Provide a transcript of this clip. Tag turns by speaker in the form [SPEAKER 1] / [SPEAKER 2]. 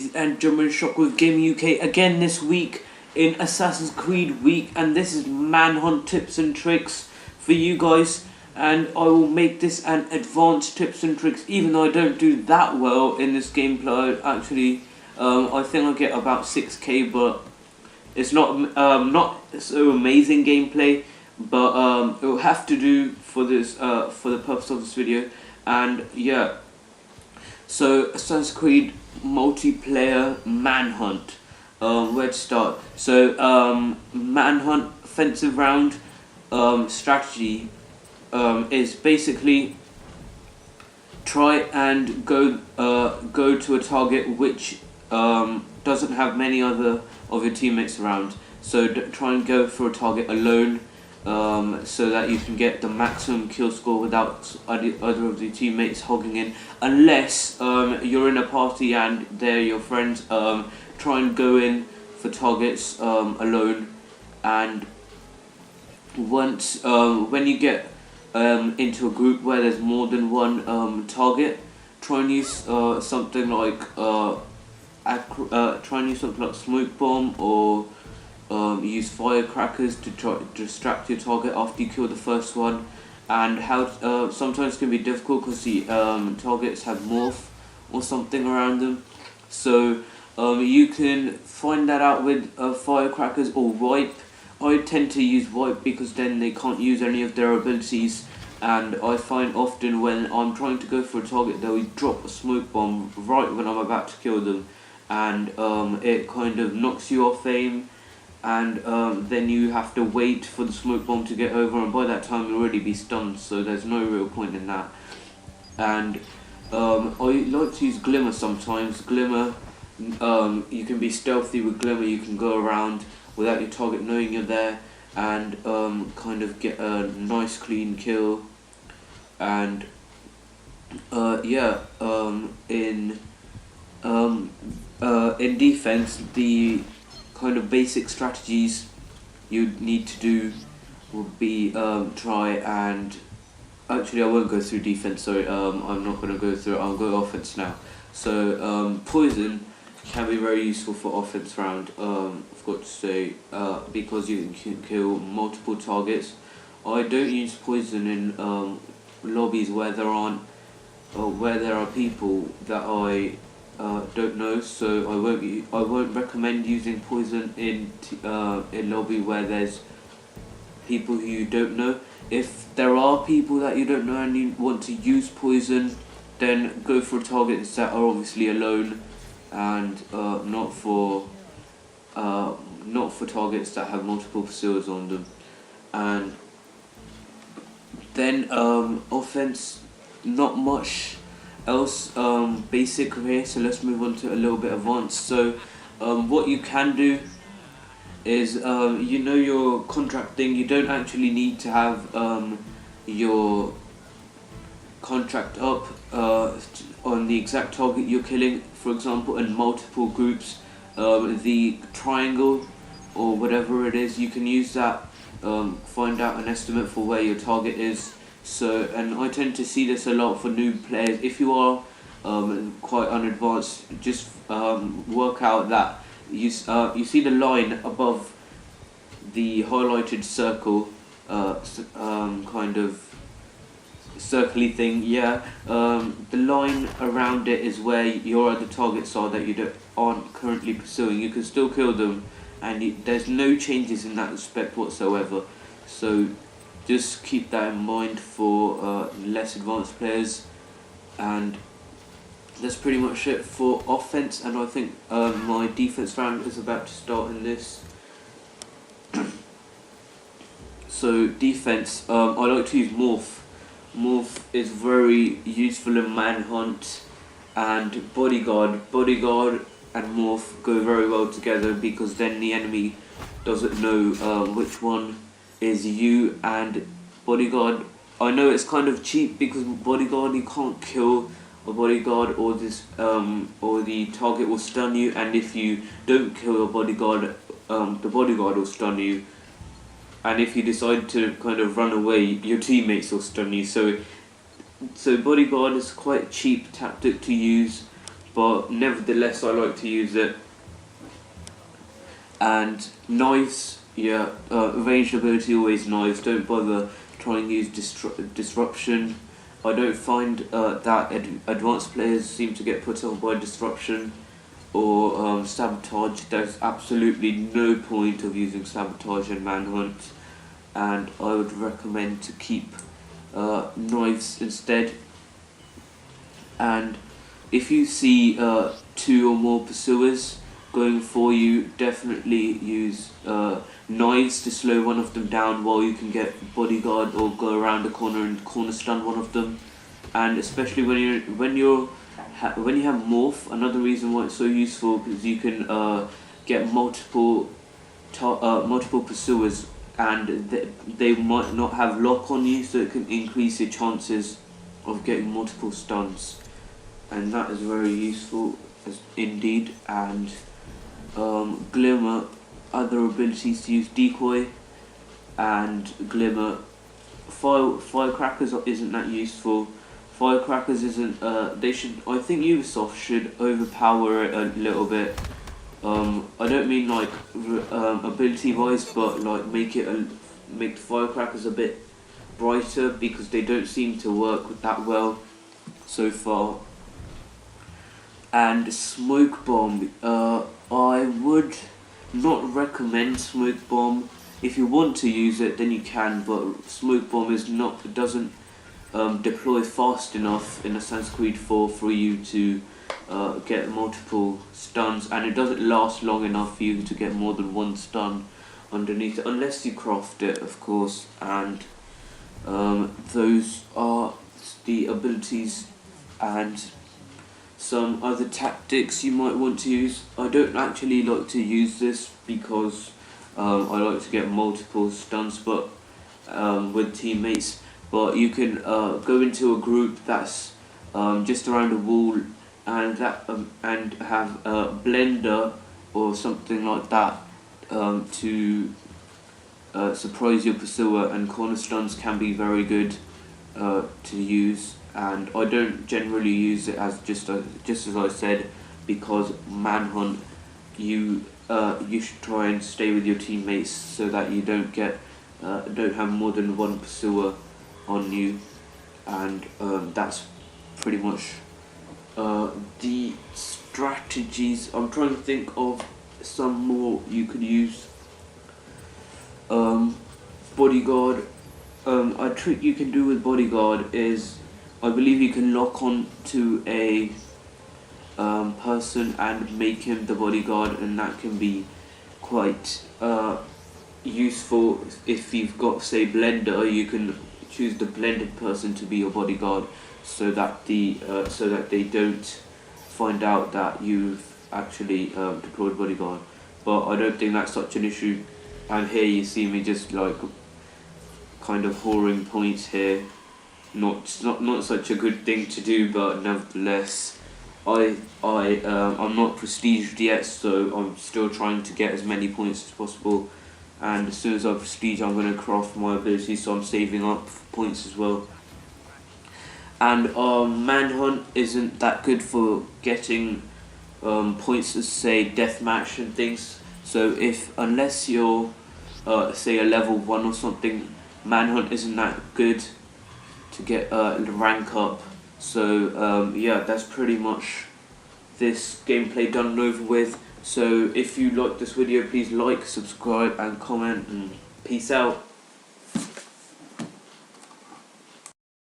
[SPEAKER 1] Ladies and gentlemen, Shockwave Gaming UK again this week in Assassin's Creed week, and this is Manhunt tips and tricks for you guys, and I will make this an advanced tips and tricks, even though I don't do that well in this gameplay. Actually, I think I get about 6k, but it's not so amazing gameplay, but it will have to do for this for the purpose of this video. And yeah, so Assassin's Creed multiplayer Manhunt. Where to start? So Manhunt offensive round strategy is basically try and go to a target which doesn't have many other of your teammates around. So try and go for a target alone, so that you can get the maximum kill score without other of the teammates hogging in, unless you're in a party and they're your friends. Try and go in for targets alone, and once when you get into a group where there's more than one target, try and use something like smoke bomb, or use firecrackers to try to distract your target after you kill the first one. And how sometimes it can be difficult because the targets have morph or something around them, so you can find that out with firecrackers or wipe. I tend to use wipe because then they can't use any of their abilities, and I find often when I'm trying to go for a target they'll drop a smoke bomb right when I'm about to kill them, and it kind of knocks you off aim, and then you have to wait for the smoke bomb to get over, and by that time you'll already be stunned, so there's no real point in that. And I like to use glimmer sometimes. Glimmer, you can be stealthy with glimmer. You can go around without your target knowing you're there, and kind of get a nice clean kill. And yeah, in defense, the kind of basic strategies you need to do would be try and actually I won't go through defense. Sorry, I'm not going to go through it. I'll go offense now. So poison can be very useful for offense round. I've got to say, because you can kill multiple targets. I don't use poison in lobbies where there aren't, where there are people that I don't know. So I won't recommend using poison in lobby where there's people who you don't know. If there are people that you don't know and you want to use poison, then go for targets that are obviously alone, and not for targets that have multiple pursuers on them. And then offense, not much else basic here, so let's move on to a little bit advanced. So what you can do is, you know, your contract thing, you don't actually need to have your contract up on the exact target you're killing. For example, in multiple groups, the triangle or whatever it is, you can use that, find out an estimate for where your target is. So, and I tend to see this a lot for new players. If you are quite unadvanced, just work out that you see the line above the highlighted circle, kind of circly thing, yeah. The line around it is where your other targets are that you aren't currently pursuing. You can still kill them, and there's no changes in that respect whatsoever. So just keep that in mind for less advanced players. And that's pretty much it for offense, and I think my defense round is about to start in this. So defense, I like to use morph. Morph is very useful in Manhunt, and bodyguard. Bodyguard and morph go very well together, because then the enemy doesn't know which one is you. And bodyguard, I know it's kind of cheap because bodyguard, you can't kill a bodyguard, or this or the target will stun you, and if you don't kill a bodyguard, the bodyguard will stun you, and if you decide to kind of run away, your teammates will stun you. So bodyguard is quite a cheap tactic to use, but nevertheless I like to use it. And knives, yeah, ranged ability always knives. Don't bother trying to use disruption. I don't find that advanced players seem to get put off by disruption or sabotage. There's absolutely no point of using sabotage in Manhunt, and I would recommend to keep knives instead. And if you see 2 or more pursuers going for you, definitely use knives to slow one of them down while you can get bodyguard or go around the corner and corner stun one of them. And especially when you have morph, another reason why it's so useful is you can get multiple pursuers, and they might not have lock on you, so it can increase your chances of getting multiple stuns, and that is very useful indeed. And Glimmer, other abilities to use decoy and Glimmer. Firecrackers isn't that useful. Firecrackers isn't. They should. I think Ubisoft should overpower it a little bit. I don't mean like ability wise, but like make the firecrackers a bit brighter, because they don't seem to work that well so far. And smoke bomb. I would not recommend smoke bomb. If you want to use it, then you can, but smoke bomb doesn't deploy fast enough in Assassin's Creed 4 for you to get multiple stuns, and it doesn't last long enough for you to get more than 1 stun underneath it, unless you craft it, of course. And those are the abilities and some other tactics you might want to use. I don't actually like to use this because I like to get multiple stuns, but with teammates. But you can go into a group that's just around a wall, and and have a blender or something like that to surprise your pursuer, and corner stuns can be very good to use. And I don't generally use it as just as I said, because Manhunt, you should try and stay with your teammates so that you don't have more than 1 pursuer on you. And that's pretty much the strategies. I'm trying to think of some more you could use. Bodyguard. A trick you can do with bodyguard is, I believe you can lock on to a person and make him the bodyguard, and that can be quite useful. If you've got, say, blender, you can choose the blended person to be your bodyguard, so that they don't find out that you've actually deployed bodyguard. But I don't think that's such an issue. And here you see me just like kind of whoring points here. Not such a good thing to do, but nevertheless, I'm not prestiged yet, so I'm still trying to get as many points as possible. And as soon as I prestige, I'm going to craft my abilities, so I'm saving up points as well. And Manhunt isn't that good for getting points as, say, deathmatch and things. So unless you're say a level 1 or something, Manhunt isn't that good to get rank up. So yeah, that's pretty much this gameplay done and over with. So if you like this video, please like, subscribe and comment, and peace out.